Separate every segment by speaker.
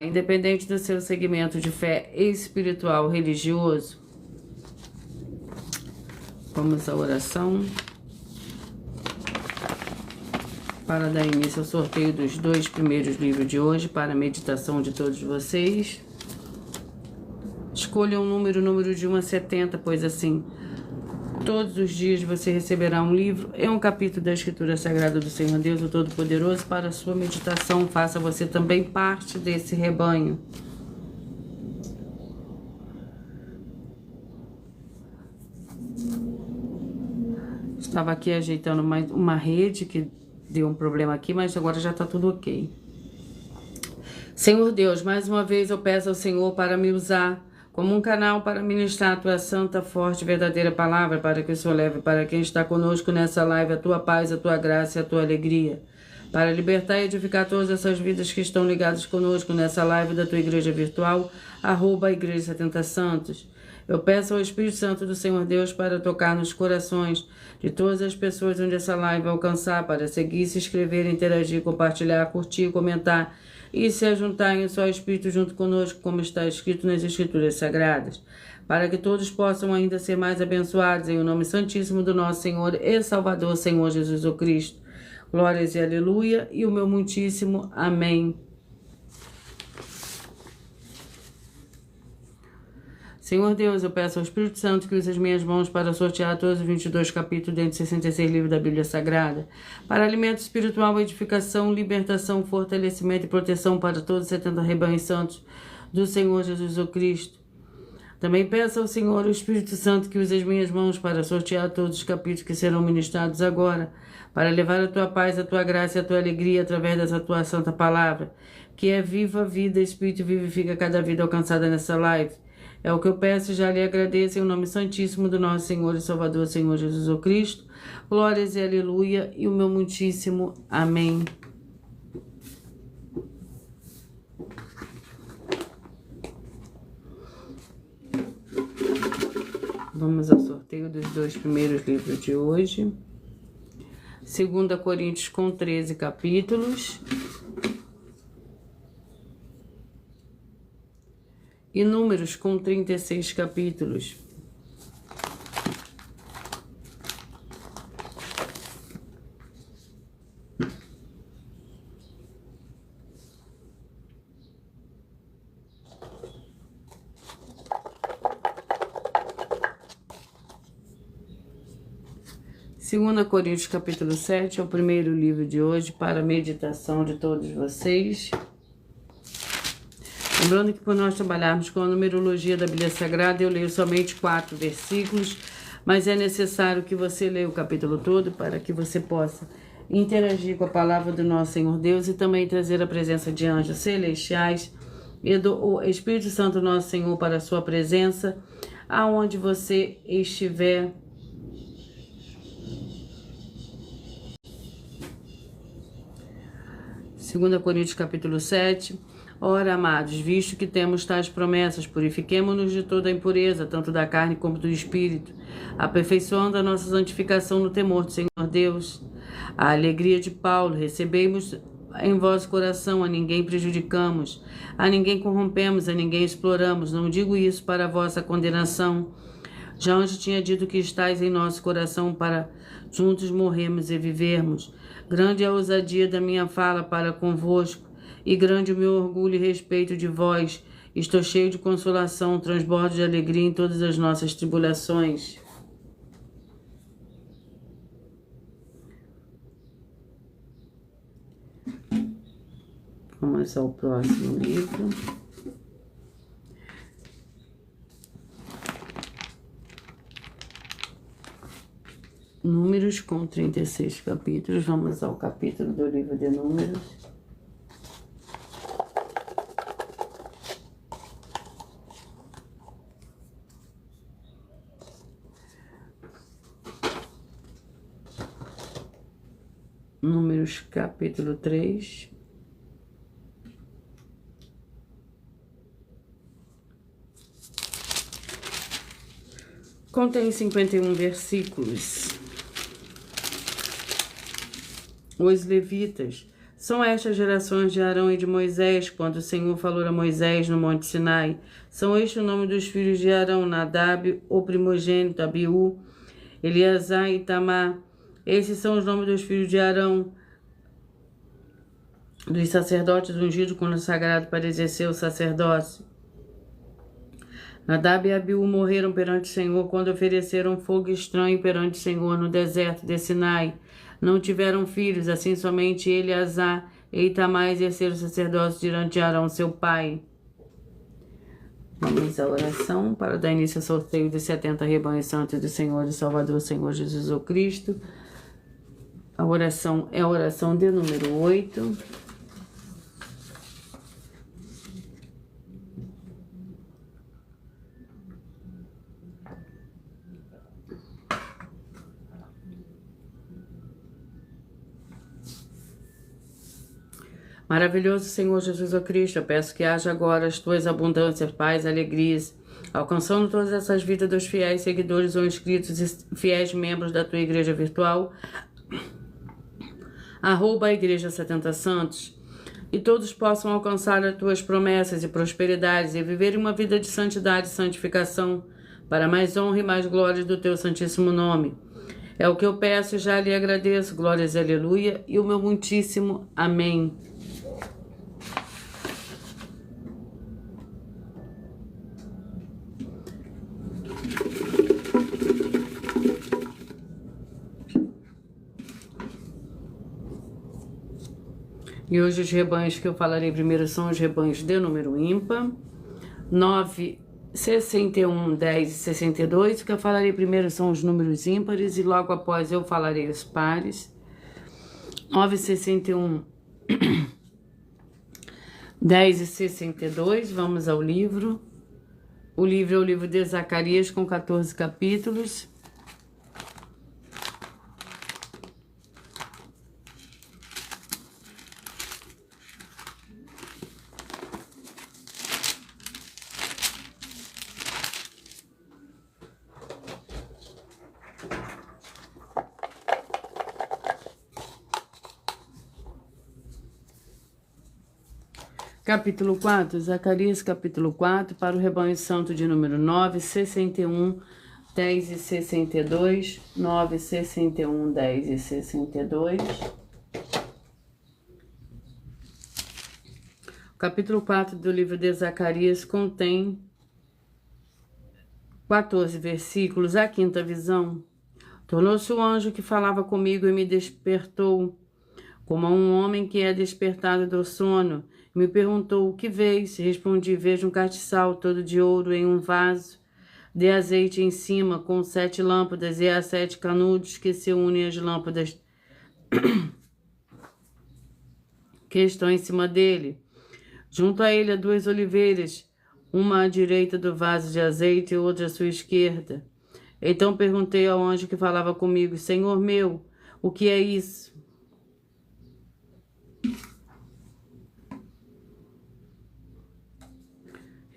Speaker 1: Independente do seu segmento de fé espiritual, religioso, vamos à oração para dar início ao sorteio dos 2 primeiros livros de hoje, para a meditação de todos vocês. Escolha um número de 1 a 70, pois assim, todos os dias você receberá um livro e um capítulo da Escritura Sagrada do Senhor Deus, o Todo-Poderoso, para a sua meditação. Faça você também parte desse rebanho. Estava aqui ajeitando uma rede que deu um problema aqui, mas agora já está tudo ok. Senhor Deus, mais uma vez eu peço ao Senhor para me usar como um canal para ministrar a tua santa, forte e verdadeira palavra, para que o Senhor leve para quem está conosco nessa live a tua paz, a tua graça e a tua alegria, para libertar e edificar todas essas vidas que estão ligadas conosco nessa live da tua igreja virtual, @Igreja 70 Santos. Eu peço ao Espírito Santo do Senhor Deus para tocar nos corações de todas as pessoas onde essa live alcançar, para seguir, se inscrever, interagir, compartilhar, curtir, comentar e se ajuntar em só Espírito junto conosco, como está escrito nas Escrituras Sagradas, para que todos possam ainda ser mais abençoados em o nome santíssimo do nosso Senhor e Salvador, Senhor Jesus o Cristo. Glórias e aleluia, e o meu muitíssimo amém. Senhor Deus, eu peço ao Espírito Santo que use as minhas mãos para sortear todos os 22 capítulos dentro de 66 livros da Bíblia Sagrada, para alimento espiritual, edificação, libertação, fortalecimento e proteção para todos os 70 rebanhos santos do Senhor Jesus o Cristo. Também peço ao Senhor, o Espírito Santo, que use as minhas mãos para sortear todos os capítulos que serão ministrados agora, para levar a tua paz, a tua graça e a tua alegria através dessa tua santa palavra, que é viva vida, Espírito, vivifica cada vida alcançada nessa live. É o que eu peço e já lhe agradeço em nome santíssimo do nosso Senhor e Salvador, Senhor Jesus o Cristo. Glórias e aleluia, e o meu muitíssimo amém. Vamos ao sorteio dos 2 primeiros livros de hoje. 2 Coríntios com 13 capítulos. E Números com 36 capítulos. Segunda Coríntios capítulo 7 é o primeiro livro de hoje para a meditação de todos vocês. Lembrando que por nós trabalharmos com a numerologia da Bíblia Sagrada, eu leio somente 4 versículos, mas é necessário que você leia o capítulo todo para que você possa interagir com a palavra do nosso Senhor Deus e também trazer a presença de anjos celestiais e do Espírito Santo nosso Senhor para a sua presença, aonde você estiver. Segunda Coríntios capítulo 7. Ora, amados, visto que temos tais promessas, purifiquemo-nos de toda a impureza, tanto da carne como do espírito, aperfeiçoando a nossa santificação no temor do Senhor Deus. A alegria de Paulo, recebemos em vosso coração, a ninguém prejudicamos, a ninguém corrompemos, a ninguém exploramos. Não digo isso para a vossa condenação. Já antes tinha dito que estáis em nosso coração para juntos morrermos e vivermos. Grande é a ousadia da minha fala para convosco, e grande o meu orgulho e respeito de vós. Estou cheio de consolação, transbordo de alegria em todas as nossas tribulações. Vamos ao próximo livro. Números com 36 capítulos. Vamos ao capítulo do livro de Números. Números capítulo 3. Contém 51 versículos. Os levitas São estas gerações de Arão e de Moisés, quando o Senhor falou a Moisés no Monte Sinai. São este o nome dos filhos de Arão: Nadab, o primogênito, Abiú, Eleazar e Itamar. Esses são os nomes dos filhos de Arão, dos sacerdotes ungidos consagrados para exercer o sacerdócio. Nadab e Abiú morreram perante o Senhor quando ofereceram fogo estranho perante o Senhor no deserto de Sinai. Não tiveram filhos, assim somente Eleazar e Itamar exerceram o sacerdócio diante de Arão, seu pai. Vamos à oração para dar início ao sorteio dos 70 rebanhos santos do Senhor e Salvador, Senhor Jesus o Cristo. A oração é a oração de número 8. Maravilhoso Senhor Jesus o Cristo, eu peço que haja agora as tuas abundâncias, paz, alegrias, alcançando todas essas vidas dos fiéis seguidores ou inscritos e fiéis membros da tua igreja virtual, @ Igreja 70 Santos, e todos possam alcançar as tuas promessas e prosperidades e viverem uma vida de santidade e santificação, para mais honra e mais glória do teu santíssimo nome. É o que eu peço e já lhe agradeço, glórias e aleluia, e o meu muitíssimo amém. E hoje os rebanhos que eu falarei primeiro são os rebanhos de número ímpar, 9, 61, 10 e 62. O que eu falarei primeiro são os números ímpares e logo após eu falarei os pares. 9, 61, 10 e 62. Vamos ao livro. O livro é o livro de Zacarias com 14 capítulos. Capítulo 4, Zacarias capítulo 4, para o rebanho santo de número 9, 61, 10 e 62, 9, 61, 10 e 62. O capítulo 4 do livro de Zacarias contém 14 versículos. A quinta visão. Tornou-se o anjo que falava comigo e me despertou, como a um homem que é despertado do sono. Me perguntou: o que vês? Respondi: vejo um castiçal todo de ouro em um vaso de azeite em cima, com 7 lâmpadas, e há 7 canudos que se unem às lâmpadas que estão em cima dele. Junto a ele há 2 oliveiras, uma à direita do vaso de azeite e outra à sua esquerda. Então perguntei ao anjo que falava comigo: Senhor meu, o que é isso?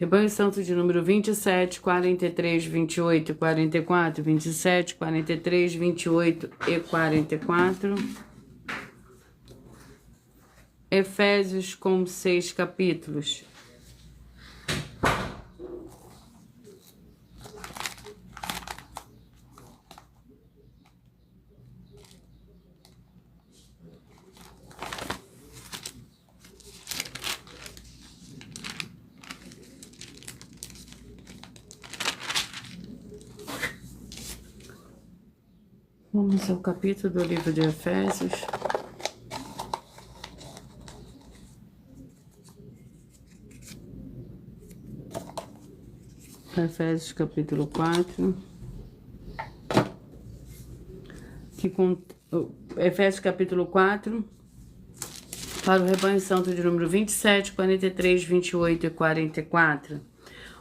Speaker 1: Rebanho santo de número 27, 43, 28 e 44, 27, 43, 28 e 44. Efésios com 6 capítulos. Vamos ao capítulo do livro de Efésios. Efésios capítulo 4. Efésios capítulo 4. Para o rebanho santo de número 27, 43, 28 e 44.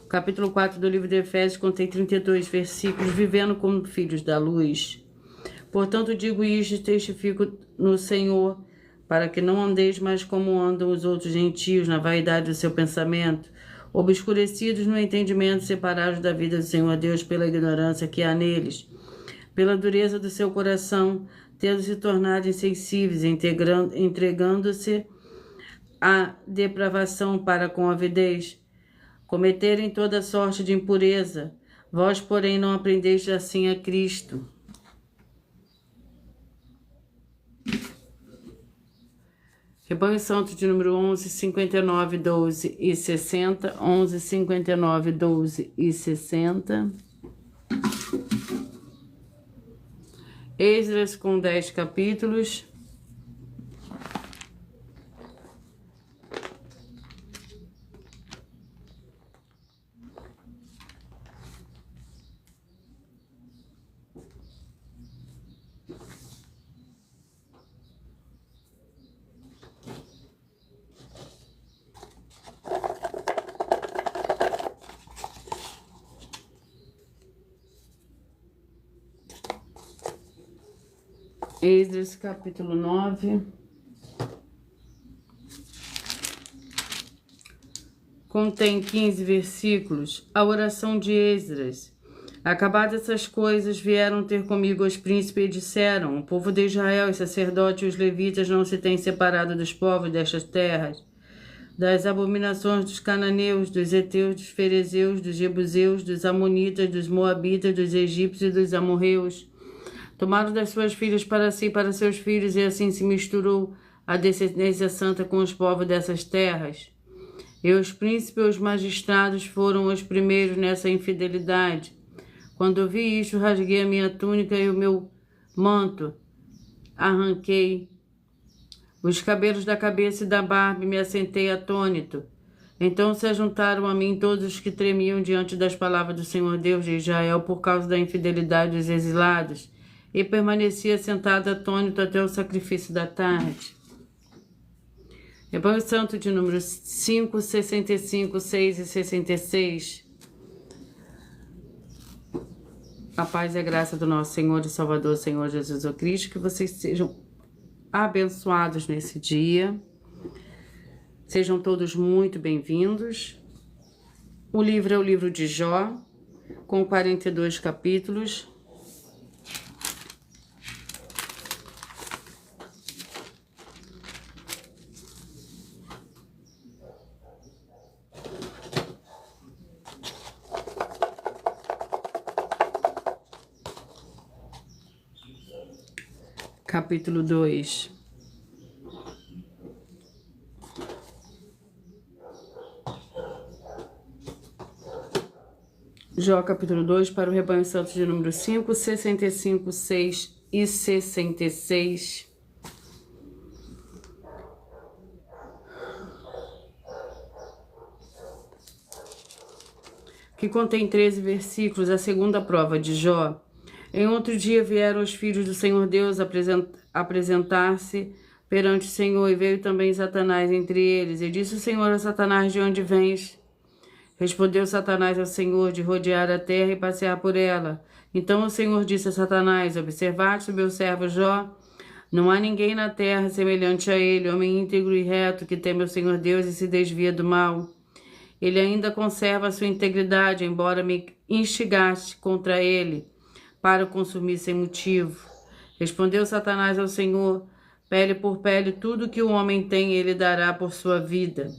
Speaker 1: O capítulo 4 do livro de Efésios contém 32 versículos. Vivendo como filhos da luz. Portanto, digo isto e testifico no Senhor, para que não andeis mais como andam os outros gentios, na vaidade do seu pensamento, obscurecidos no entendimento, separados da vida do Senhor Deus pela ignorância que há neles, pela dureza do seu coração, tendo se tornado insensíveis, entregando-se à depravação para com avidez, cometerem toda sorte de impureza. Vós, porém, não aprendeste assim a Cristo. Rebanho Santo de número 11, 59, 12 e 60. 11, 59, 12 e 60. Esdras com 10 capítulos. Esdras, capítulo 9. Contém 15 versículos. A oração de Esdras. Acabadas essas coisas, vieram ter comigo os príncipes e disseram: o povo de Israel, os sacerdotes e os levitas não se têm separado dos povos destas terras, das abominações dos cananeus, dos heteus, dos ferezeus, dos jebuseus, dos amonitas, dos moabitas, dos egípcios e dos amorreus. Tomaram das suas filhas para si e para seus filhos, e assim se misturou a descendência santa com os povos dessas terras. E os príncipes e os magistrados foram os primeiros nessa infidelidade. Quando eu vi isto, rasguei a minha túnica e o meu manto, arranquei os cabelos da cabeça e da barba e me assentei atônito. Então se ajuntaram a mim todos os que tremiam diante das palavras do Senhor Deus de Israel por causa da infidelidade dos exilados, e permanecia sentado atônito até o sacrifício da tarde. Rebanho Santo de números 5, 65, 6 e 66. A paz e a graça do nosso Senhor e Salvador, Senhor Jesus Cristo, que vocês sejam abençoados nesse dia. Sejam todos muito bem-vindos. O livro é o livro de Jó, com 42 capítulos. Capítulo 2. Jó, capítulo 2, para o Rebanho Santo de número 5, 65, 6 e 66. Que contém 13 versículos, a segunda prova de Jó. Em outro dia vieram os filhos do Senhor Deus apresentar-se perante o Senhor, e veio também Satanás entre eles. E disse o Senhor a Satanás: de onde vens? Respondeu Satanás ao Senhor: de rodear a terra e passear por ela. Então o Senhor disse a Satanás: observaste o meu servo Jó? Não há ninguém na terra semelhante a ele, homem íntegro e reto, que teme o Senhor Deus e se desvia do mal. Ele ainda conserva a sua integridade, embora me instigaste contra ele, para o consumir sem motivo. Respondeu Satanás ao Senhor: pele por pele, tudo que o homem tem, ele dará por sua vida.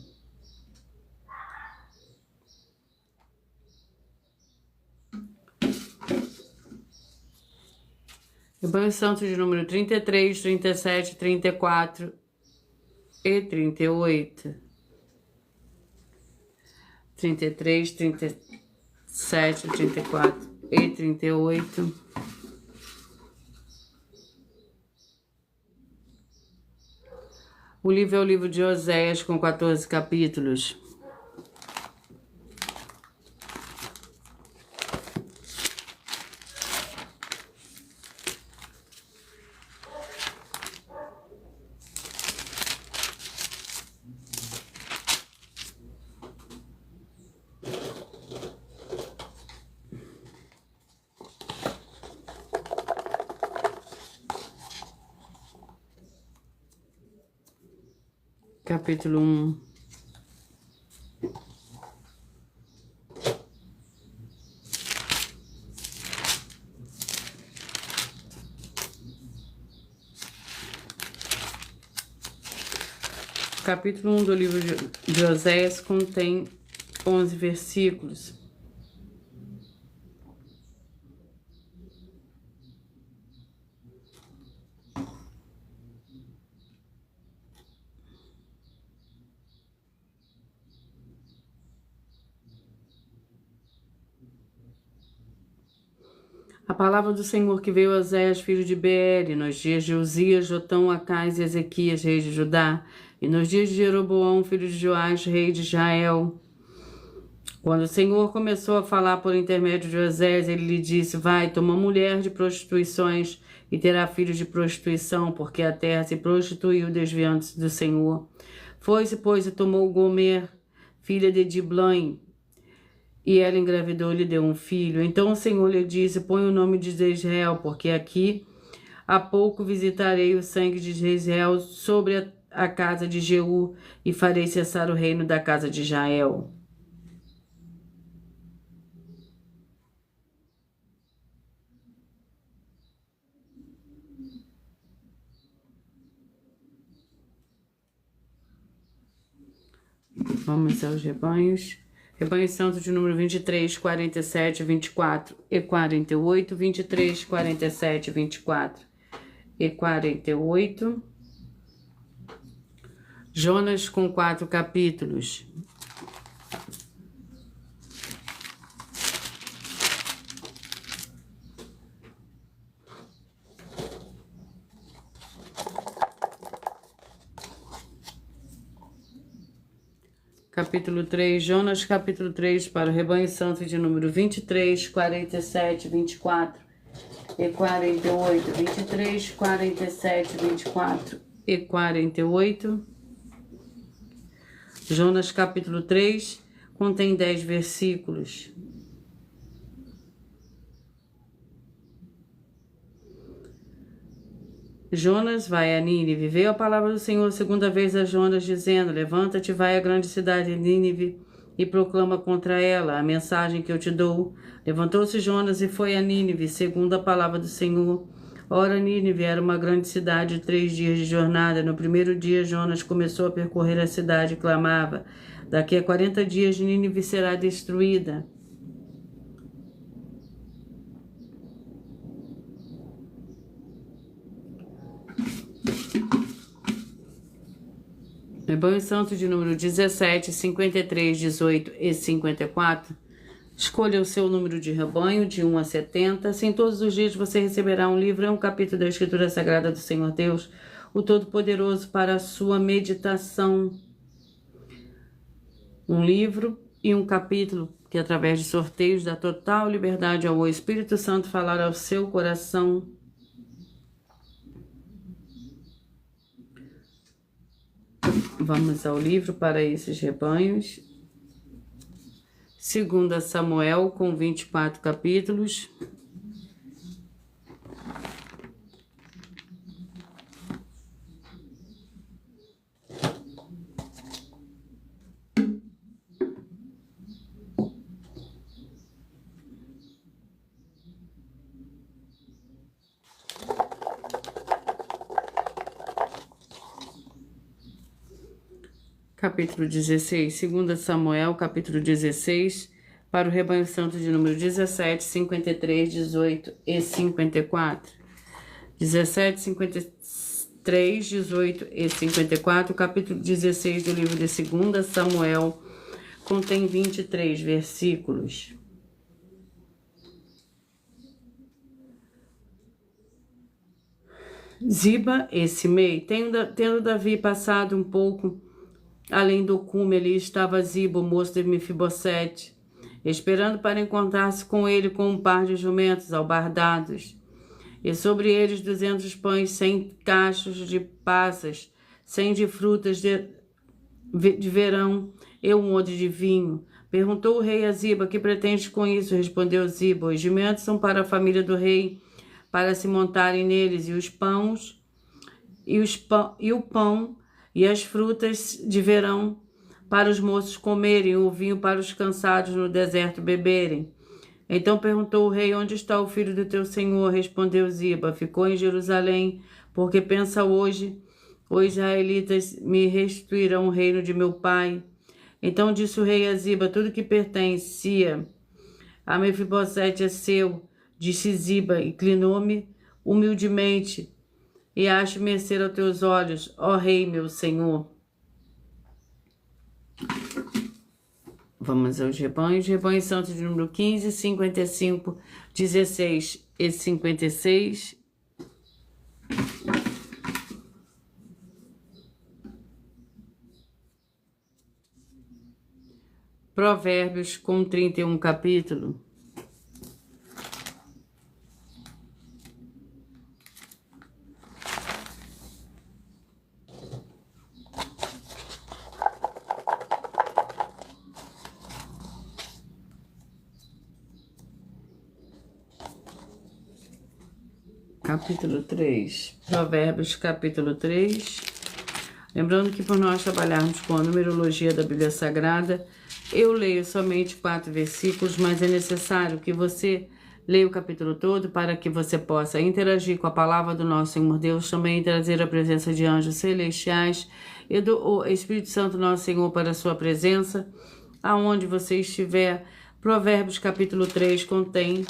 Speaker 1: Rebanho Santo de número 33, 37, 34 e 38. 33, 37, 34 e 38. O livro é o livro de Oséias, com 14 capítulos. Capítulo 1. capítulo 1 do livro de Oséias contém 11 versículos. A palavra do Senhor que veio a Oséias, filho de Beere, nos dias de Uzias, Jotão, Acais e Ezequias, reis de Judá, e nos dias de Jeroboão, filho de Joás, rei de Israel. Quando o Senhor começou a falar por intermédio de Oséias, ele lhe disse: vai, toma mulher de prostituições e terá filhos de prostituição, porque a terra se prostituiu desviando-se do Senhor. Foi-se, pois, e tomou Gomer, filha de Diblaim, e ela engravidou e lhe deu um filho. Então o Senhor lhe disse: põe o nome de Jezreel, porque aqui há pouco visitarei o sangue de Jezreel sobre a casa de Jeú e farei cessar o reino da casa de Israel. Vamos aos rebanhos. Rebanho Santo de número 23, 47, 24 e 48, 23, 47, 24 e 48. Jonas com 4 capítulos. Capítulo 3, Jonas, capítulo 3, para o Rebanho Santo de número 23, 47, 24 e 48, 23, 47, 24 e 48. Jonas, capítulo 3, contém 10 versículos. Jonas vai a Nínive. Veio a palavra do Senhor segunda vez a Jonas, dizendo: levanta-te, vai à grande cidade de Nínive e proclama contra ela a mensagem que eu te dou. Levantou-se Jonas e foi a Nínive, segundo a palavra do Senhor. Ora, Nínive era uma grande cidade de 3 dias de jornada. No primeiro dia, Jonas começou a percorrer a cidade e clamava: daqui a 40 dias Nínive será destruída. Rebanho Santo de número 17, 53, 18 e 54. Escolha o seu número de rebanho, de 1 a 70. Assim, todos os dias você receberá um livro e um capítulo da Escritura Sagrada do Senhor Deus, o Todo-Poderoso, para a sua meditação. Um livro e um capítulo que, através de sorteios, dá total liberdade ao Espírito Santo falar ao seu coração. Vamos ao livro para esses rebanhos. 2 Samuel, com 24 capítulos. Capítulo 16, 2 Samuel, capítulo 16, para o Rebanho Santo de número 17, 53, 18 e 54. 17, 53, 18 e 54, capítulo 16 do livro de 2 Samuel, contém 23 versículos. Ziba e Simei. Tendo Davi passado um pouco além do cume, ali estava Ziba, o moço de Mefibosete, esperando para encontrar-se com ele com um par de jumentos albardados, e sobre eles 200 pães, 100 cachos de passas, 100 de frutas de verão e um odre de vinho. Perguntou o rei a Ziba: que pretendes com isso? Respondeu Ziba: os jumentos são para a família do rei, para se montarem neles, e os pães e o pão e as frutas de verão para os moços comerem, o vinho para os cansados no deserto beberem. Então perguntou o rei: onde está o filho do teu senhor? Respondeu Ziba: ficou em Jerusalém, porque pensa hoje os israelitas me restituirão o reino de meu pai. Então disse o rei a Ziba: tudo que pertencia a Mefibosete é seu. Disse Ziba: inclinou-me humildemente e acho mercê aos teus olhos, ó rei, meu senhor. Vamos aos rebanhos. Rebanho santo de número 15, 55, 16 e 56. Provérbios com 31 capítulo. Capítulo 3. Provérbios, capítulo 3. Lembrando que por nós trabalharmos com a numerologia da Bíblia Sagrada, eu leio somente 4 versículos, mas é necessário que você leia o capítulo todo para que você possa interagir com a palavra do nosso Senhor Deus, também trazer a presença de anjos celestiais e do Espírito Santo nosso Senhor para a sua presença, aonde você estiver. Provérbios capítulo 3 contém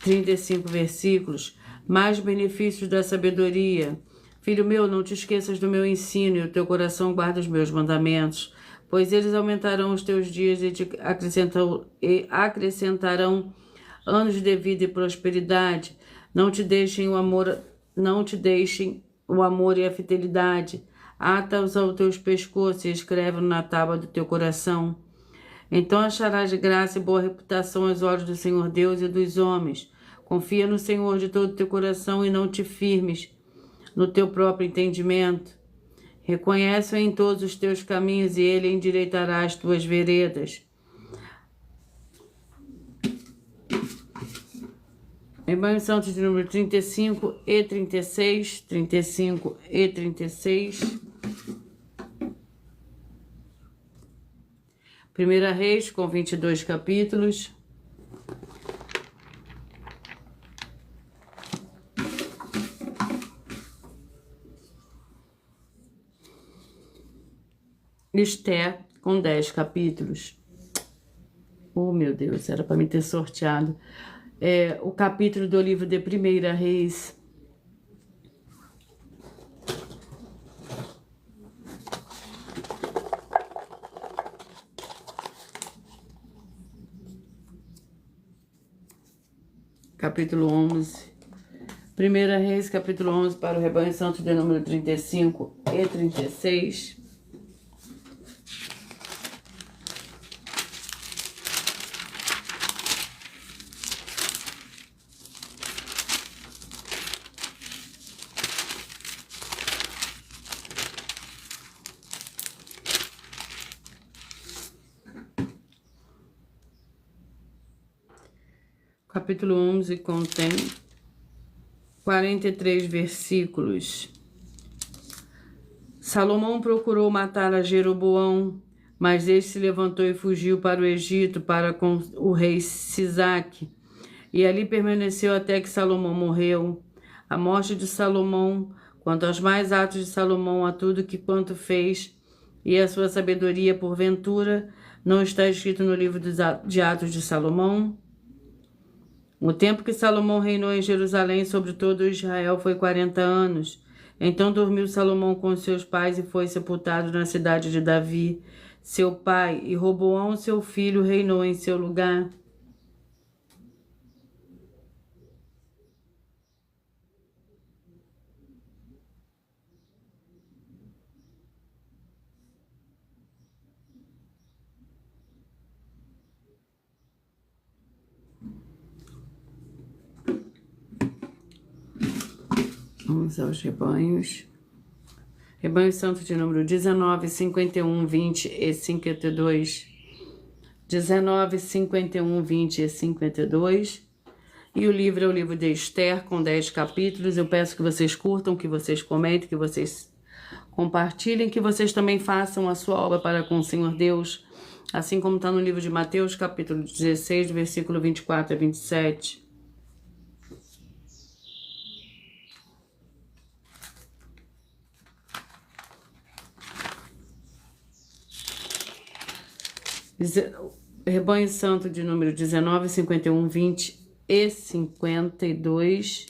Speaker 1: 35 versículos. Mais benefícios da sabedoria. Filho meu, não te esqueças do meu ensino, e o teu coração guarda os meus mandamentos, pois eles aumentarão os teus dias e te acrescentarão anos de vida e prosperidade. Não te deixem o amor e a fidelidade. Ata-os aos teus pescoços e escreve-os na tábua do teu coração. Então acharás graça e boa reputação aos olhos do Senhor Deus e dos homens. Confia no Senhor de todo o teu coração e não te firmes no teu próprio entendimento. Reconhece-o em todos os teus caminhos e ele endireitará as tuas veredas. Rebanho Santo de número 35 e 36. 35 e 36. 1 Reis com 22 capítulos. Esther com 10 capítulos. Oh, meu Deus, era para me ter sorteado. O capítulo do livro de 1 Reis. Capítulo 11. 1 Reis, capítulo 11, para o Rebanho Santo de número 35 e 36. Capítulo 11 contém 43 versículos. Salomão procurou matar a Jeroboão, mas este se levantou e fugiu para o Egito, para com o rei Sisaque, e ali permaneceu até que Salomão morreu. A morte de Salomão, quanto aos mais atos de Salomão, a tudo quanto fez, e a sua sabedoria, porventura, não está escrito no livro de Atos de Salomão? O tempo que Salomão reinou em Jerusalém sobre todo Israel foi 40 anos. Então dormiu Salomão com seus pais e foi sepultado na cidade de Davi, seu pai, e Roboão, seu filho, reinou em seu lugar. Vamos aos rebanhos. Rebanho Santo de número 19, 51, 20 e 52. 19, 51, 20 e 52. E o livro é o livro de Esther, com 10 capítulos. Eu peço que vocês curtam, que vocês comentem, que vocês compartilhem, que vocês também façam a sua obra para com o Senhor Deus, assim como está no livro de Mateus, capítulo 16, versículo 24 a 27. Rebanho Santo de número 19, 51, 20 e 52.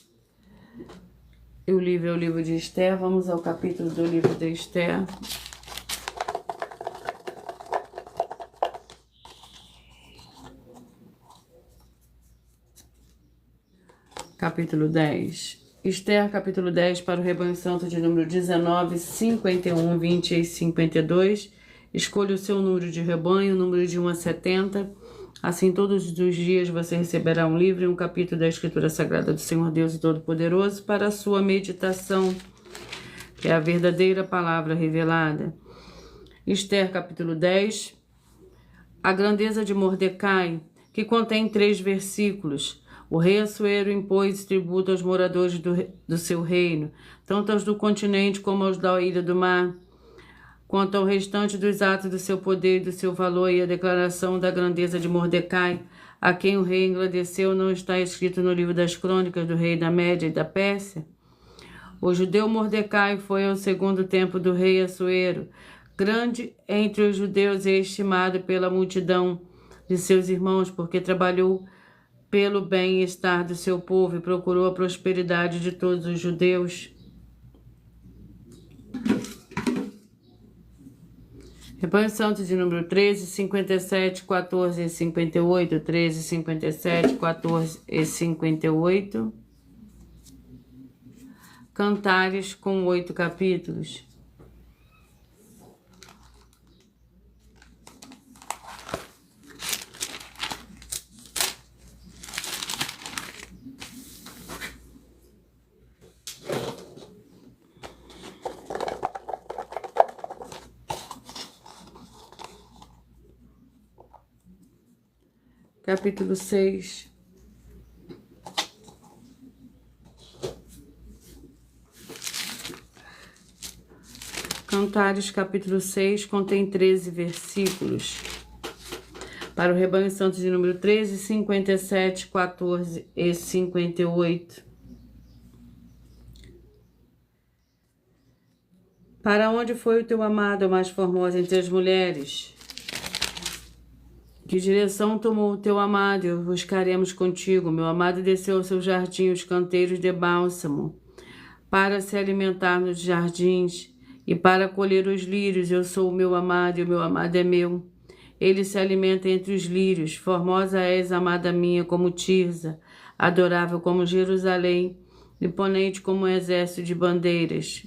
Speaker 1: E o livro é o livro de Esther. Vamos ao capítulo do livro de Esther. Capítulo 10. Esther, capítulo 10, para o Rebanho Santo de número 19, 51, 20 e 52. Escolha o seu número de rebanho, número de 1 a 70. Assim, todos os dias você receberá um livro e um capítulo da Escritura Sagrada do Senhor Deus Todo-Poderoso para a sua meditação, que é a verdadeira palavra revelada. Esther, capítulo 10. A grandeza de Mordecai, que contém 3 versículos. O rei Assuero impôs tributo aos moradores do seu reino, tanto aos do continente como aos da ilha do mar. Quanto ao restante dos atos do seu poder e do seu valor e a declaração da grandeza de Mordecai, a quem o rei engrandeceu, não está escrito no livro das crônicas do rei da Média e da Pérsia? O judeu Mordecai foi ao segundo tempo do rei Assuero, grande entre os judeus e estimado pela multidão de seus irmãos, porque trabalhou pelo bem-estar do seu povo e procurou a prosperidade de todos os judeus. Rebanho Santo de número 13, 57, 14 e 58, 13, 57, 14 e 58. Cantares com 8 capítulos. Capítulo 6. Cantares, capítulo 6, contém 13 versículos. Para o Rebanho Santo de número 13, 57, 14 e 58. Para onde foi o teu amado, mais formosa entre as mulheres? Que direção tomou o teu amado? E buscaremos contigo. Meu amado desceu ao seu jardim, os canteiros de bálsamo, para se alimentar nos jardins e para colher os lírios. Eu sou o meu amado e o meu amado é meu. Ele se alimenta entre os lírios. Formosa és, amada minha, como Tirza, adorável como Jerusalém, imponente como um exército de bandeiras.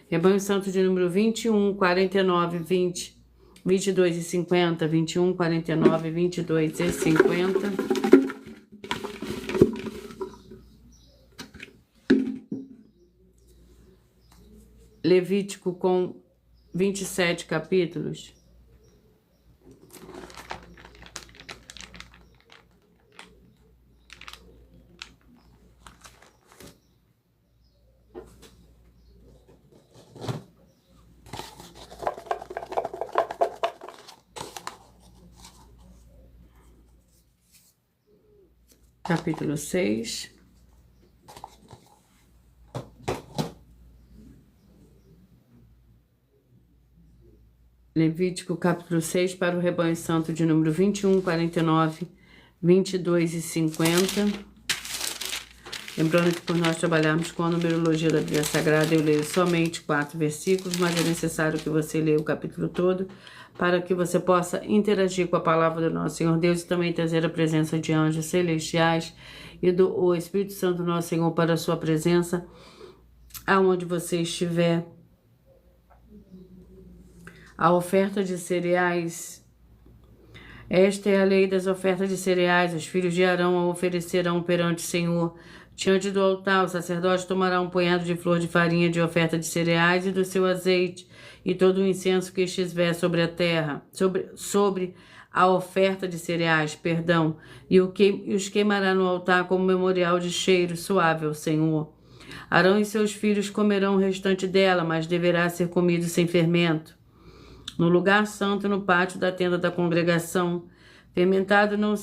Speaker 1: Rebanho Santo de número 21, 49, 20, 22 e 50, 21, 49, 22 e 50. Levítico com 27 capítulos. Capítulo 6. Levítico, capítulo 6, para o Rebanho Santo de número 21, 49, 22 e 50. Lembrando que por nós trabalharmos com a numerologia da Bíblia Sagrada, eu leio somente 4 versículos, mas é necessário que você leia o capítulo todo, para que você possa interagir com a palavra do nosso Senhor Deus e também trazer a presença de anjos celestiais e do Espírito Santo nosso Senhor para a sua presença, aonde você estiver. A oferta de cereais. Esta é a lei das ofertas de cereais. Os filhos de Arão a oferecerão perante o Senhor. Diante do altar, o sacerdote tomará um punhado de flor de farinha de oferta de cereais e do seu azeite, e todo o incenso que estiver sobre a terra, sobre a oferta de cereais, e os queimará no altar como memorial de cheiro suave ao Senhor. Arão e seus filhos comerão o restante dela, mas deverá ser comido sem fermento. No lugar santo, no pátio da tenda da congregação, fermentado não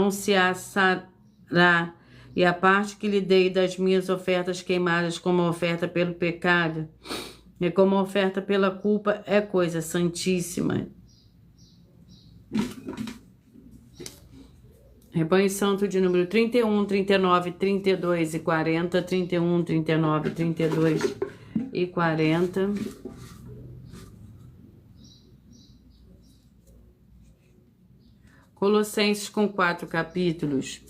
Speaker 1: se assará, e a parte que lhe dei das minhas ofertas queimadas como oferta pelo pecado, e como a oferta pela culpa é coisa santíssima. Rebanho Santo de número 31, 39, 32 e 40, 31, 39, 32 e 40. Colossenses com 4 capítulos.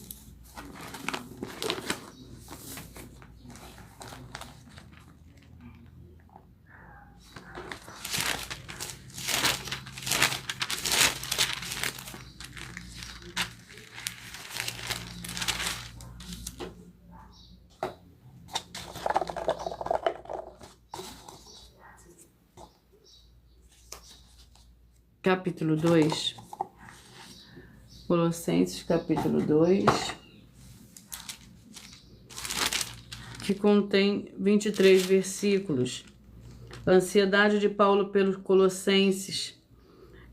Speaker 1: Capítulo 2, Colossenses capítulo 2, que contém 23 versículos. A ansiedade de Paulo pelos Colossenses.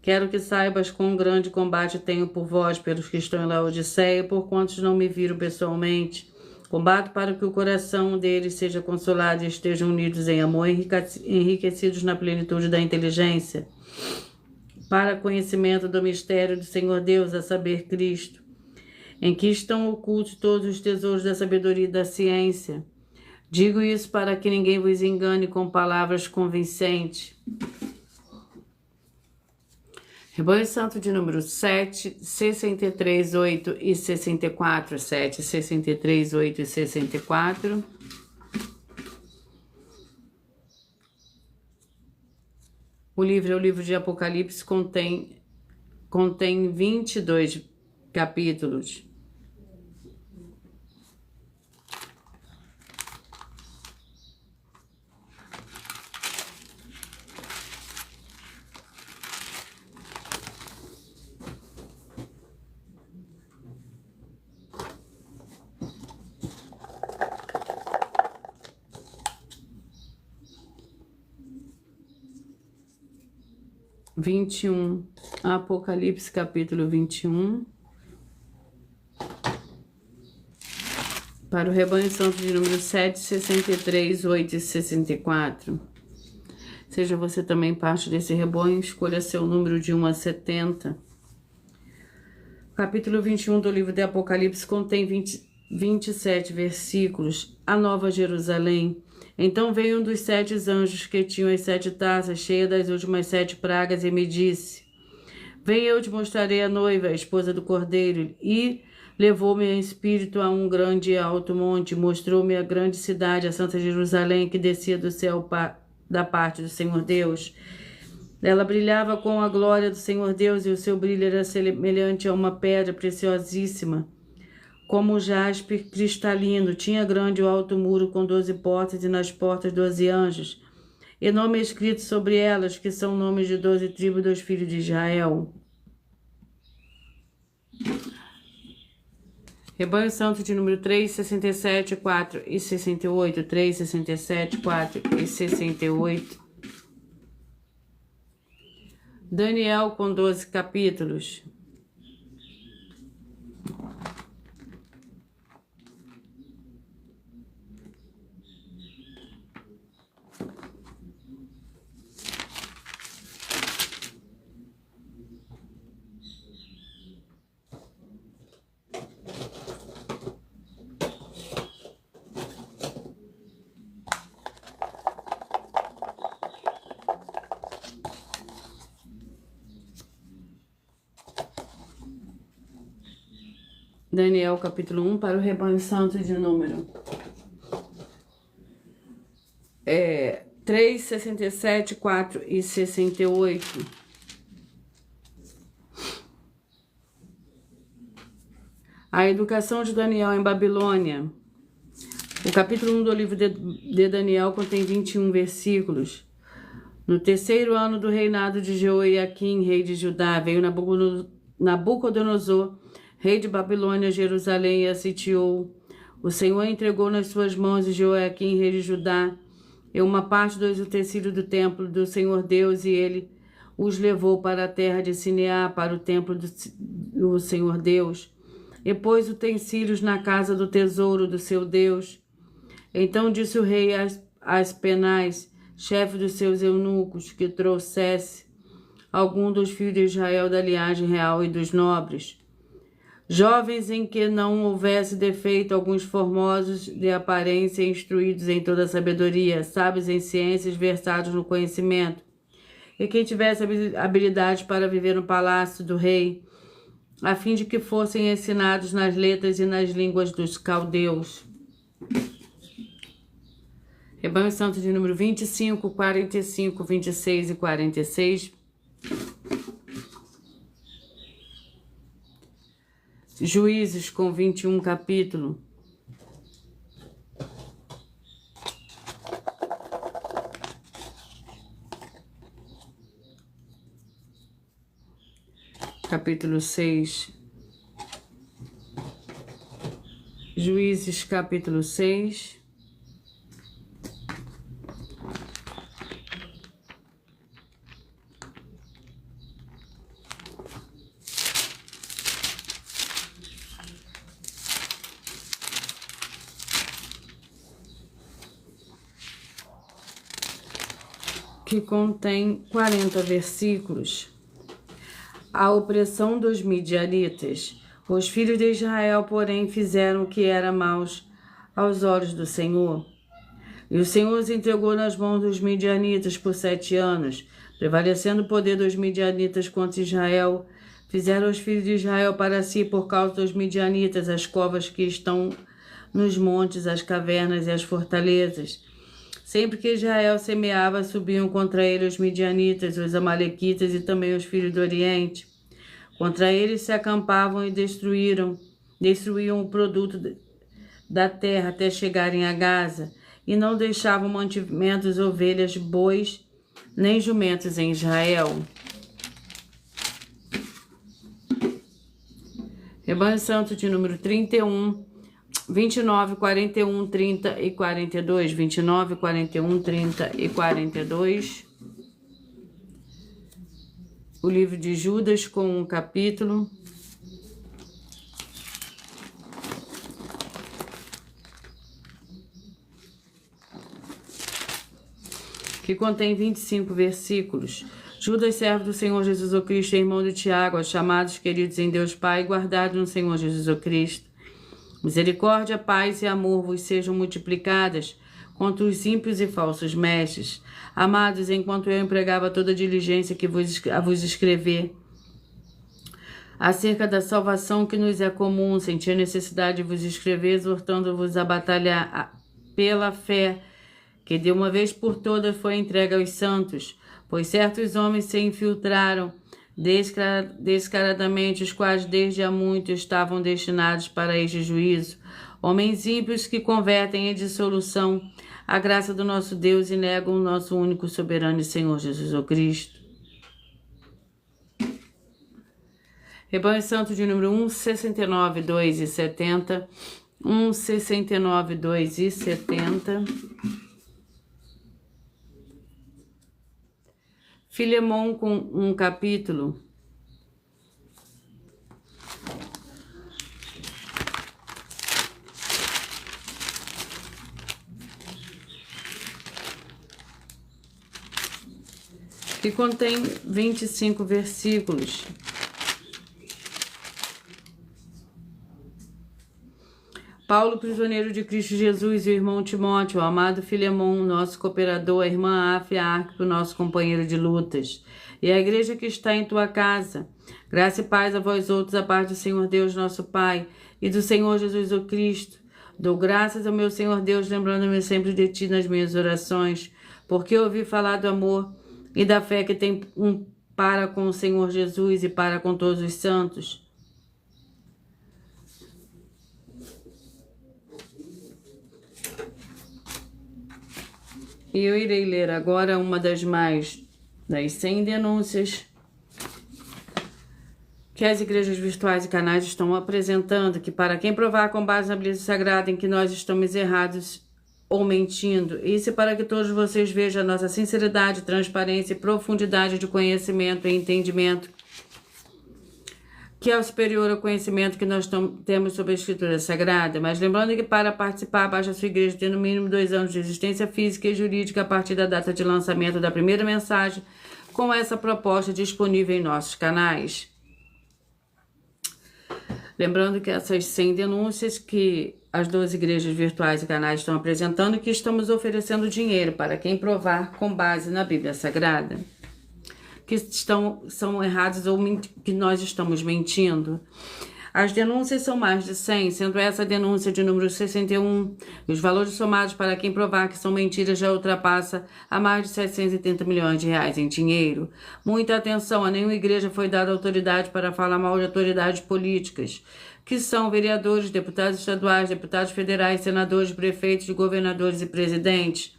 Speaker 1: Quero que saibas quão grande combate tenho por vós, pelos que estão em Laodiceia, por quantos não me viram pessoalmente. Combato para que o coração deles seja consolado e estejam unidos em amor, enriquecidos na plenitude da inteligência, para conhecimento do mistério do Senhor Deus, a saber, Cristo, em que estão ocultos todos os tesouros da sabedoria e da ciência. Digo isso para que ninguém vos engane com palavras convincentes. Rebanho Santo de número 7, 63, 8 e 64. 7, 63, 8 e 64. O livro é o livro de Apocalipse, contém 22 capítulos. Apocalipse capítulo 21. Para o Rebanho Santo de número 7, 63, 8 e 64. Seja você também parte desse rebanho, escolha seu número de 1 a 70. Capítulo 21 do livro de Apocalipse contém 27 versículos. A Nova Jerusalém. Então veio um dos 7 anjos que tinham as 7 taças, cheia das últimas 7 pragas, e me disse: Vem, eu te mostrarei a noiva, a esposa do Cordeiro. E levou-me em espírito a um grande e alto monte, mostrou-me a grande cidade, a Santa Jerusalém, que descia do céu da parte do Senhor Deus. Ela brilhava com a glória do Senhor Deus, e o seu brilho era semelhante a uma pedra preciosíssima, como jaspe cristalino. Tinha grande e alto muro com 12 portas, e nas portas 12 anjos, e nome escrito sobre elas, que são nomes de 12 tribos dos filhos de Israel. Rebanho Santo de número 3, 67, 4 e 68. 3, 67, 4 e 68. Daniel com 12 capítulos. Daniel capítulo 1 para o Rebanho Santo de número 3, 67, 4 e 68. A educação de Daniel em Babilônia. O capítulo 1 do livro de Daniel contém 21 versículos. No terceiro ano do reinado de Jeoiaquim, rei de Judá, veio Nabucodonosor, rei de Babilônia, Jerusalém, e a sitiou. O Senhor entregou nas suas mãos de Jeoiaquim, rei de Judá, e uma parte dos utensílios do templo do Senhor Deus, e ele os levou para a terra de Sineá, para o templo do Senhor Deus, e pôs utensílios na casa do tesouro do seu Deus. Então disse o rei às Penais, chefe dos seus eunucos, que trouxesse algum dos filhos de Israel da linhagem real e dos nobres, jovens em que não houvesse defeito, alguns formosos de aparência, instruídos em toda a sabedoria, sábios em ciências, versados no conhecimento, e quem tivesse habilidade para viver no palácio do rei, a fim de que fossem ensinados nas letras e nas línguas dos caldeus. Rebanho Santo de número 25, 45, 26 e 46. Juízes com 21 capítulo. Capítulo 6. Juízes capítulo 6. Que contém 40 versículos. A opressão dos midianitas. Os filhos de Israel, porém, fizeram o que era maus aos olhos do Senhor. E o Senhor os entregou nas mãos dos midianitas por 7 anos. Prevalecendo o poder dos midianitas contra Israel, fizeram os filhos de Israel para si, por causa dos midianitas, as covas que estão nos montes, as cavernas e as fortalezas. Sempre que Israel semeava, subiam contra ele os midianitas, os amalequitas e também os filhos do Oriente. Contra eles se acampavam e destruíam o produto da terra até chegarem a Gaza, e não deixavam mantimentos, ovelhas, bois, nem jumentos em Israel. Rebanho Santo de número 31, 29, 41, 30 e 42. 29, 41, 30 e 42. O livro de Judas com um capítulo. Que contém 25 versículos. Judas, servo do Senhor Jesus o Cristo, irmão de Tiago, aos chamados, queridos em Deus Pai, guardados no Senhor Jesus o Cristo. Misericórdia, paz e amor vos sejam multiplicadas contra os ímpios e falsos mestres. Amados, enquanto eu empregava toda a diligência a vos escrever acerca da salvação que nos é comum, senti a necessidade de vos escrever, exortando-vos a batalhar pela fé, que de uma vez por todas foi entregue aos santos, pois certos homens se infiltraram descaradamente, os quais desde há muito estavam destinados para este juízo, homens ímpios que convertem em dissolução a graça do nosso Deus e negam o nosso único soberano e Senhor Jesus o Cristo. Rebanho Santo de número 169, 2 e 70. 169, 2 e 70. Filemon com um capítulo. Que contém 25 versículos. Paulo, prisioneiro de Cristo Jesus, e o irmão Timóteo, o amado Filemon, nosso cooperador, a irmã Áfia, Arquipo, nosso companheiro de lutas, e a igreja que está em tua casa. Graça e paz a vós outros, a parte do Senhor Deus, nosso Pai, e do Senhor Jesus o Cristo. Dou graças ao meu Senhor Deus, lembrando-me sempre de ti nas minhas orações, porque ouvi falar do amor e da fé que tem para com o Senhor Jesus e para com todos os santos. E eu irei ler agora uma das 100 denúncias que as igrejas virtuais e canais estão apresentando, que para quem provar com base na Bíblia Sagrada em que nós estamos errados ou mentindo, isso é para que todos vocês vejam a nossa sinceridade, transparência e profundidade de conhecimento e entendimento, que é o superior ao conhecimento que nós temos sobre a Escritura Sagrada, mas lembrando que para participar, basta a sua igreja ter no mínimo 2 anos de existência física e jurídica a partir da data de lançamento da primeira mensagem, com essa proposta disponível em nossos canais. Lembrando que essas 100 denúncias que as 12 igrejas virtuais e canais estão apresentando, que estamos oferecendo dinheiro para quem provar com base na Bíblia Sagrada, que são errados ou que nós estamos mentindo. As denúncias são mais de 100, sendo essa a denúncia de número 61. E os valores somados para quem provar que são mentiras já ultrapassa a mais de 730 milhões de reais em dinheiro. Muita atenção, a nenhuma igreja foi dada autoridade para falar mal de autoridades políticas, que são vereadores, deputados estaduais, deputados federais, senadores, prefeitos, governadores e presidentes.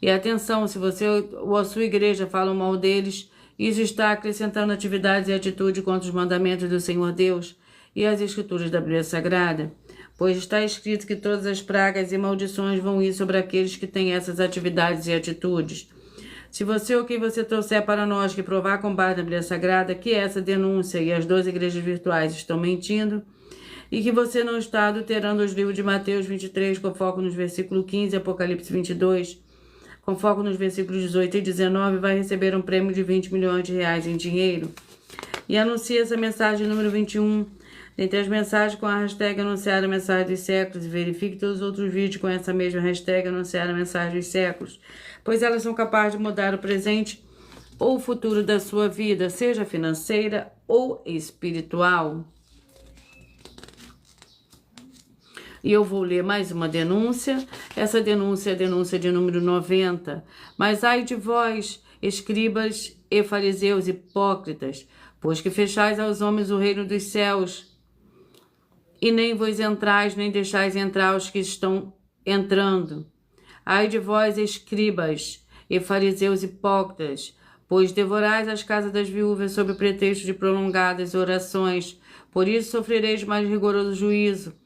Speaker 1: E atenção, se você ou a sua igreja falam mal deles, isso está acrescentando atividades e atitude contra os mandamentos do Senhor Deus e as Escrituras da Bíblia Sagrada, pois está escrito que todas as pragas e maldições vão ir sobre aqueles que têm essas atividades e atitudes. Se você ou quem você trouxer para nós que provar com base na Bíblia Sagrada que essa denúncia e as 12 igrejas virtuais estão mentindo, e que você não está adulterando os livros de Mateus 23 com foco nos versículos 15 e Apocalipse 22, com foco nos versículos 18 e 19, vai receber um prêmio de 20 milhões de reais em dinheiro. E anuncia essa mensagem número 21, dentre as mensagens com a hashtag anunciar a mensagem dos séculos, e verifique todos os outros vídeos com essa mesma hashtag anunciar a mensagem dos séculos, pois elas são capazes de mudar o presente ou o futuro da sua vida, seja financeira ou espiritual. E eu vou ler mais uma denúncia. Essa denúncia é a denúncia de número 90. Mas ai de vós, escribas e fariseus hipócritas, pois que fechais aos homens o reino dos céus, e nem vos entrais, nem deixais entrar os que estão entrando. Ai de vós, escribas e fariseus hipócritas, pois devorais as casas das viúvas sob o pretexto de prolongadas orações, por isso sofrereis mais rigoroso juízo.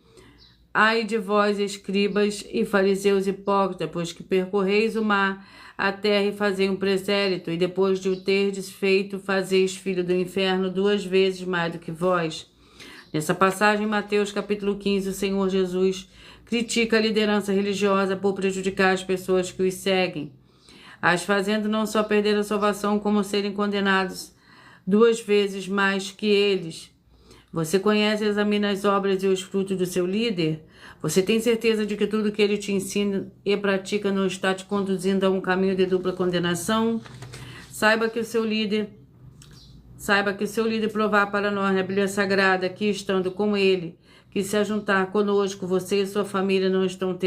Speaker 1: Ai de vós, escribas e fariseus hipócritas, pois que percorreis o mar, a terra e fazei um pretérito, e depois de o terdes feito, fazeis filho do inferno 2 vezes mais do que vós. Nessa passagem, em Mateus capítulo 15, o Senhor Jesus critica a liderança religiosa por prejudicar as pessoas que os seguem, as fazendo não só perder a salvação, como serem condenados 2 vezes mais que eles. Você conhece e examina as obras e os frutos do seu líder? Você tem certeza de que tudo que ele te ensina e pratica não está te conduzindo a um caminho de dupla condenação? Saiba que o seu líder provar para nós na Bíblia Sagrada que, estando com ele, que se ajuntar conosco, você e sua família não estão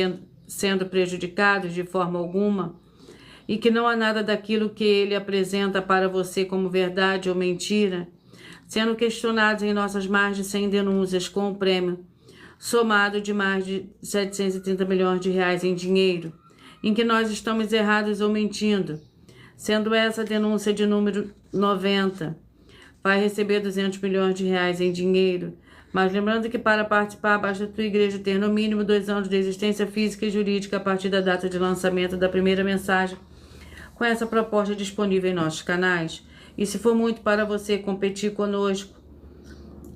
Speaker 1: sendo prejudicados de forma alguma, e que não há nada daquilo que ele apresenta para você como verdade ou mentira, sendo questionados em nossas mais de 100 denúncias com um prêmio somado de mais de 730 milhões de reais em dinheiro, em que nós estamos errados ou mentindo, sendo essa a denúncia de número 90, vai receber 200 milhões de reais em dinheiro. Mas lembrando que para participar, basta a tua igreja ter no mínimo 2 anos de existência física e jurídica a partir da data de lançamento da primeira mensagem, com essa proposta disponível em nossos canais. E se for muito para você competir conosco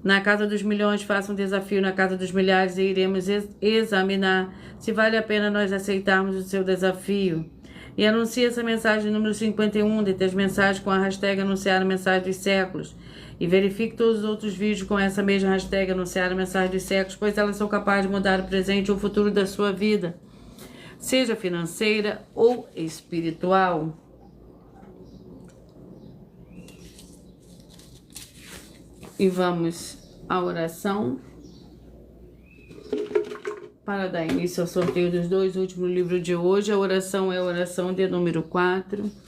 Speaker 1: na Casa dos Milhões, faça um desafio na Casa dos Milhares e iremos examinar se vale a pena nós aceitarmos o seu desafio. E anuncie essa mensagem número 51, dentre as mensagens com a hashtag anunciar a mensagem dos séculos. E verifique todos os outros vídeos com essa mesma hashtag anunciar a mensagem dos séculos, pois elas são capazes de mudar o presente ou o futuro da sua vida, seja financeira ou espiritual. E vamos à oração para dar início ao sorteio dos 2 últimos livros de hoje. A oração é a oração de número 4.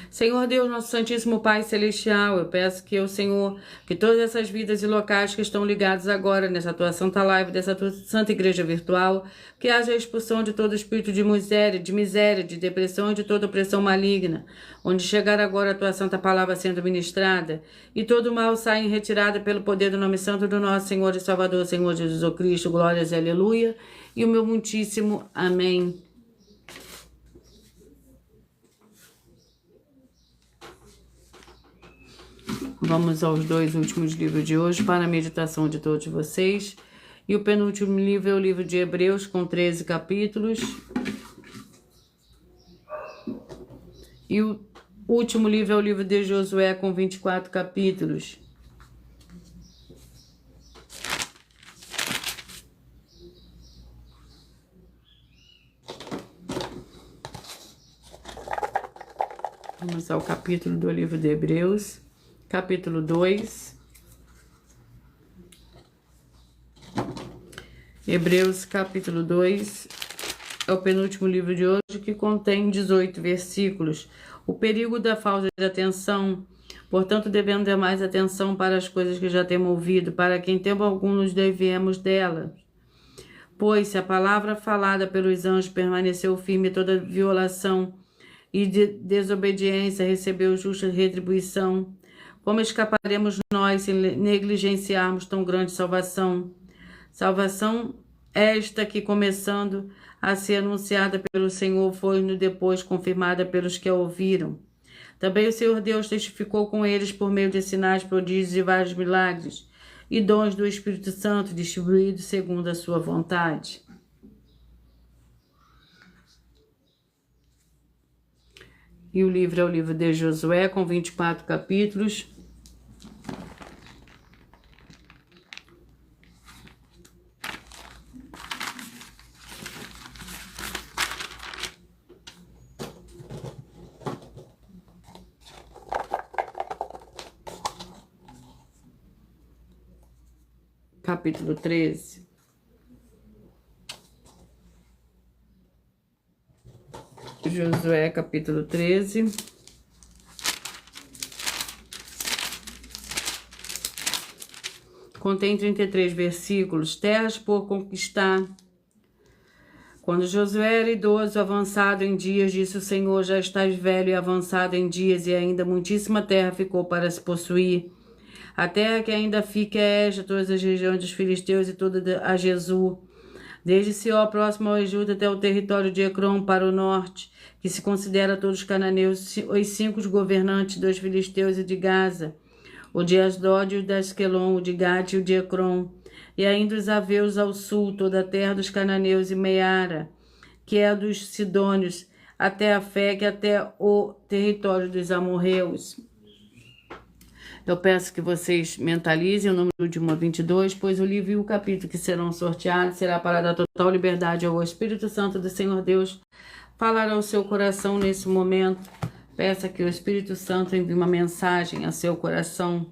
Speaker 1: Senhor Deus, nosso Santíssimo Pai Celestial, eu peço que o Senhor, que todas essas vidas e locais que estão ligados agora nessa tua santa live, dessa tua santa igreja virtual, que haja a expulsão de todo espírito de miséria, de depressão e de toda opressão maligna, onde chegar agora a tua santa palavra sendo ministrada, e todo mal saia em retirada pelo poder do nome santo do nosso Senhor e Salvador, Senhor Jesus Cristo, glórias e aleluia, e o meu muitíssimo amém. Vamos aos 2 últimos livros de hoje para a meditação de todos vocês. E o penúltimo livro é o livro de Hebreus, com 13 capítulos. E o último livro é o livro de Josué, com 24 capítulos. Vamos ao capítulo do livro de Hebreus, capítulo 2. Hebreus, capítulo 2, é o penúltimo livro de hoje, que contém 18 versículos. O perigo da falta de atenção. Portanto, devemos ter mais atenção para as coisas que já temos ouvido, para que em tempo algum nos devemos delas. Pois, se a palavra falada pelos anjos permaneceu firme, toda violação e de desobediência recebeu justa retribuição, como escaparemos nós se negligenciarmos tão grande salvação? Salvação esta que, começando a ser anunciada pelo Senhor, foi-nos depois confirmada pelos que a ouviram. Também o Senhor Deus testificou com eles por meio de sinais, prodígios e vários milagres, e dons do Espírito Santo distribuídos segundo a sua vontade. E o livro é o livro de Josué, com 24 capítulos. Capítulo 13. Josué, capítulo 13. Contém 33 versículos. Terras por conquistar. Quando Josué era idoso, avançado em dias, disse o Senhor: já estás velho e avançado em dias, e ainda muitíssima terra ficou para se possuir. A terra que ainda fica é esta, todas as regiões dos filisteus e toda a Jesur, desde Sió, próximo ao Ejuda, até o território de Ecrom, para o norte, que se considera todos os cananeus, os 5 governantes dos filisteus e de Gaza, o de Asdod, o de Asquelon, o de Gate e o de Ecrom, e ainda os aveus ao sul, toda a terra dos cananeus e Meara, que é a dos sidônios, até a Fé, que é até o território dos amorreus. Eu peço que vocês mentalizem o número de 1 a 22, pois o livro e o capítulo que serão sorteados será para dar total liberdade ao Espírito Santo do Senhor Deus falar ao seu coração nesse momento. Peça que o Espírito Santo envie uma mensagem ao seu coração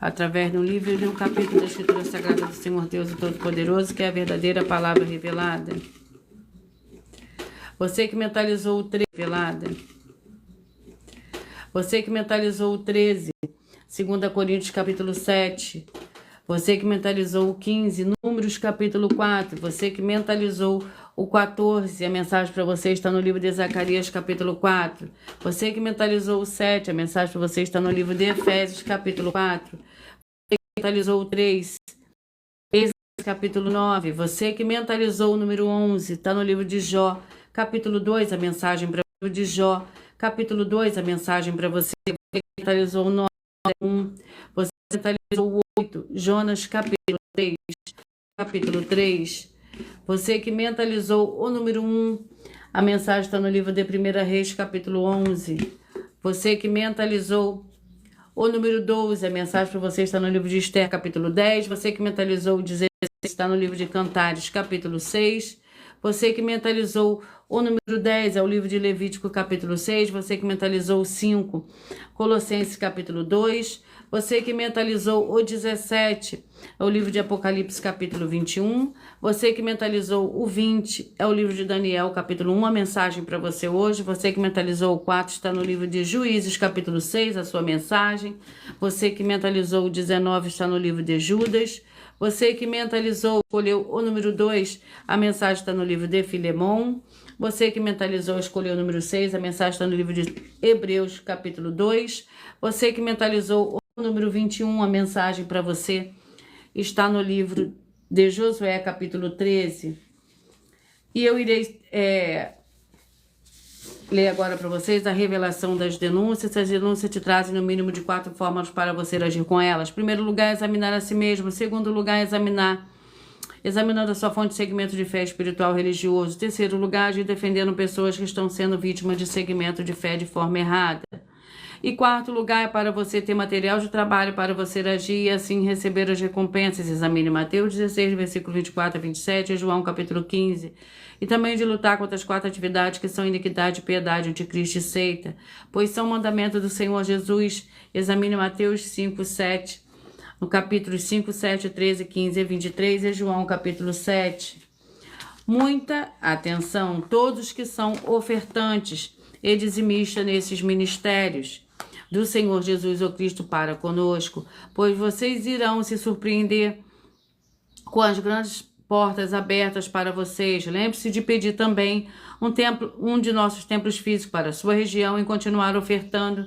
Speaker 1: através do livro e do capítulo da Escritura Sagrada do Senhor Deus o Todo-Poderoso, que é a verdadeira palavra revelada. Você que mentalizou o 13, revelada. Você que mentalizou o 13, 2 Coríntios capítulo 7, você que mentalizou o 15, Números capítulo 4, você que mentalizou o 14, a mensagem para você está no livro de Zacarias capítulo 4, você que mentalizou o 7, a mensagem para você está no livro de Efésios capítulo 4, você que mentalizou o 3, capítulo 9, você que mentalizou o número 11, está no livro de Jó capítulo 2, a mensagem para o livro de Jó capítulo 2, a mensagem para você que mentalizou o 9, 1, você mentalizou o 8, Jonas capítulo 3, você que mentalizou o número 1, a mensagem está no livro de 1 Reis, capítulo 11, você que mentalizou o número 12, a mensagem para você está no livro de Esther, capítulo 10, você que mentalizou o 16, está no livro de Cantares, capítulo 6, você que mentalizou o número 10, é o livro de Levítico, capítulo 6. Você que mentalizou o 5, Colossenses, capítulo 2. Você que mentalizou o 17, é o livro de Apocalipse, capítulo 21. Você que mentalizou o 20, é o livro de Daniel, capítulo 1. A mensagem para você hoje. Você que mentalizou o 4, está no livro de Juízes, capítulo 6, a sua mensagem. Você que mentalizou o 19, está no livro de Judas. Você que mentalizou, escolheu o número 2, a mensagem está no livro de Filemon. Você que mentalizou, escolheu o número 6, a mensagem está no livro de Hebreus, capítulo 2. Você que mentalizou o número 21, a mensagem para você está no livro de Josué, capítulo 13. E eu irei ler agora para vocês a revelação das denúncias. As denúncias te trazem no mínimo de 4 formas para você agir com elas. Primeiro lugar, examinar a si mesmo. Segundo lugar, examinando a sua fonte de segmento de fé espiritual religioso. Terceiro lugar, agir defendendo pessoas que estão sendo vítimas de segmento de fé de forma errada. E quarto lugar é para você ter material de trabalho para você agir e assim receber as recompensas. Examine Mateus 16, versículo 24 a 27, e João capítulo 15. E também de lutar contra as 4 atividades que são iniquidade, piedade, anticristo e seita, pois são mandamentos do Senhor Jesus. Examine Mateus 5, 7, no capítulo 5, 7, 13, 15 e 23, e João capítulo 7. Muita atenção, todos que são ofertantes e dizimistas nesses ministérios do Senhor Jesus ou Cristo para conosco, pois vocês irão se surpreender com as grandes portas abertas para vocês. Lembre-se de pedir também um de nossos templos físicos para a sua região e continuar ofertando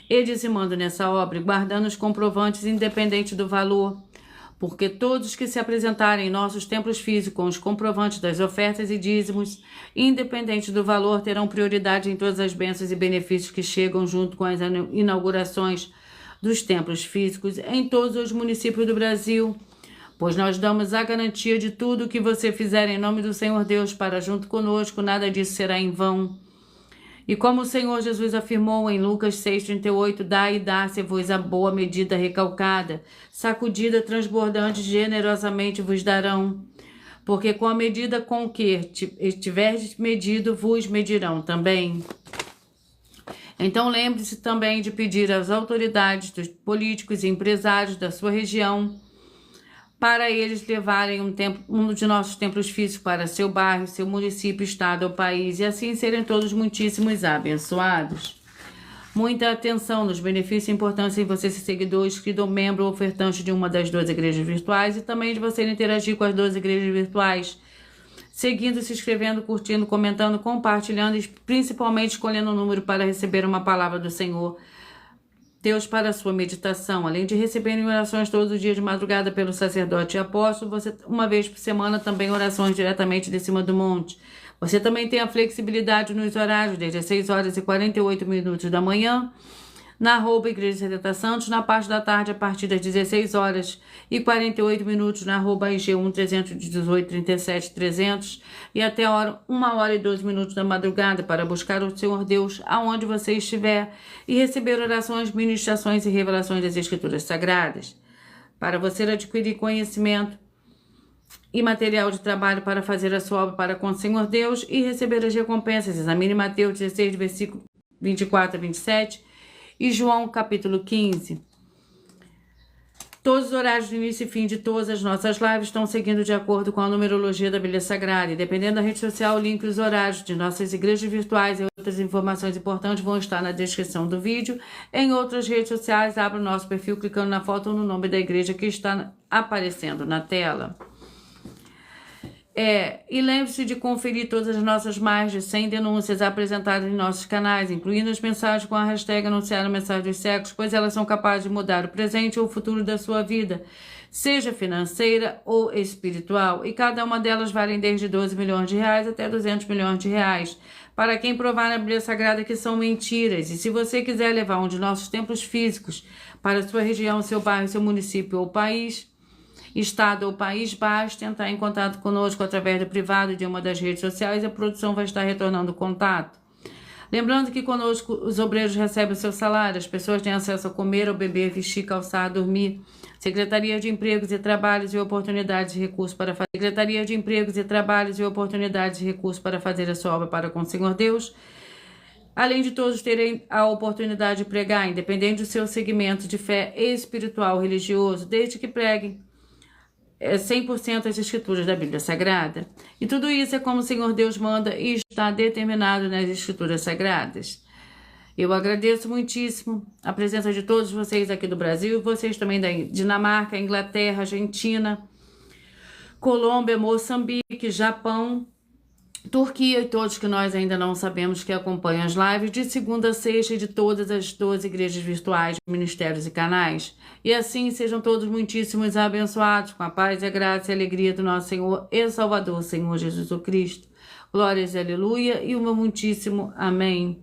Speaker 1: e dizimando nessa obra, guardando os comprovantes independente do valor, porque todos que se apresentarem em nossos templos físicos com os comprovantes das ofertas e dízimos, independente do valor, terão prioridade em todas as bênçãos e benefícios que chegam junto com as inaugurações dos templos físicos em todos os municípios do Brasil, pois nós damos a garantia de tudo o que você fizer em nome do Senhor Deus para junto conosco, nada disso será em vão. E como o Senhor Jesus afirmou em Lucas 6,38, dai e dá-se-vos a boa medida recalcada, sacudida, transbordante, generosamente vos darão. Porque com a medida com que estiverdes medido, vos medirão também. Então lembre-se também de pedir às autoridades, dos políticos e empresários da sua região, para eles levarem um de nossos templos físicos para seu bairro, seu município, estado ou país, e assim serem todos muitíssimos abençoados. Muita atenção nos benefícios e importância em você ser seguidor, inscrito ou membro ou ofertante de uma das 12 igrejas virtuais e também de você interagir com as 12 igrejas virtuais, seguindo, se inscrevendo, curtindo, comentando, compartilhando e principalmente escolhendo um número para receber uma palavra do Senhor Deus para a sua meditação. Além de receberem orações todos os dias de madrugada pelo sacerdote e apóstolo, você uma vez por semana também orações diretamente de cima do monte. Você também tem a flexibilidade nos horários, desde as 6 horas e 48 minutos da manhã, na @Igreja 70 Santos, na parte da tarde a partir das 16 horas e 48 minutos, na @IG1 318 37 300 e até 1 hora e 12 minutos da madrugada para buscar o Senhor Deus aonde você estiver e receber orações, ministrações e revelações das Escrituras Sagradas. Para você adquirir conhecimento e material de trabalho para fazer a sua obra para com o Senhor Deus e receber as recompensas, examine Mateus 16, versículo 24 a 27 e João capítulo 15. Todos os horários de início e fim de todas as nossas lives estão seguindo de acordo com a numerologia da Bíblia Sagrada. E dependendo da rede social, o link e os horários de nossas igrejas virtuais e outras informações importantes vão estar na descrição do vídeo. Em outras redes sociais, abra o nosso perfil clicando na foto ou no nome da igreja que está aparecendo na tela. E lembre-se de conferir todas as nossas mais de 100 denúncias apresentadas em nossos canais, incluindo as mensagens com a hashtag anunciar a mensagem dos séculos, pois elas são capazes de mudar o presente ou o futuro da sua vida, seja financeira ou espiritual, e cada uma delas vale desde 12 milhões de reais até 200 milhões de reais, para quem provar na Bíblia Sagrada que são mentiras. E se você quiser levar um de nossos templos físicos para a sua região, seu bairro, seu município ou país, estado ou país, basta entrar em contato conosco através do privado de uma das redes sociais e a produção vai estar retornando o contato. Lembrando que conosco os obreiros recebem o seu salário, as pessoas têm acesso a comer ou beber, vestir, calçar, dormir. Secretaria de Empregos e Trabalhos e Oportunidades de Recursos para fazer Secretaria de Empregos e Trabalhos e Oportunidades de Recursos para fazer a sua obra para com o Senhor Deus. Além de todos terem a oportunidade de pregar, independente do seu segmento de fé espiritual, religioso, desde que preguem 100% as escrituras da Bíblia Sagrada. E tudo isso é como o Senhor Deus manda e está determinado nas escrituras sagradas. Eu agradeço muitíssimo a presença de todos vocês aqui do Brasil, vocês também da Dinamarca, Inglaterra, Argentina, Colômbia, Moçambique, Japão, Turquia e todos que nós ainda não sabemos que acompanham as lives de segunda a sexta de todas as 12 igrejas virtuais, ministérios e canais. E assim sejam todos muitíssimos abençoados com a paz, a graça e a alegria do nosso Senhor e Salvador, Senhor Jesus Cristo. Glórias e aleluia. E o meu muitíssimo amém.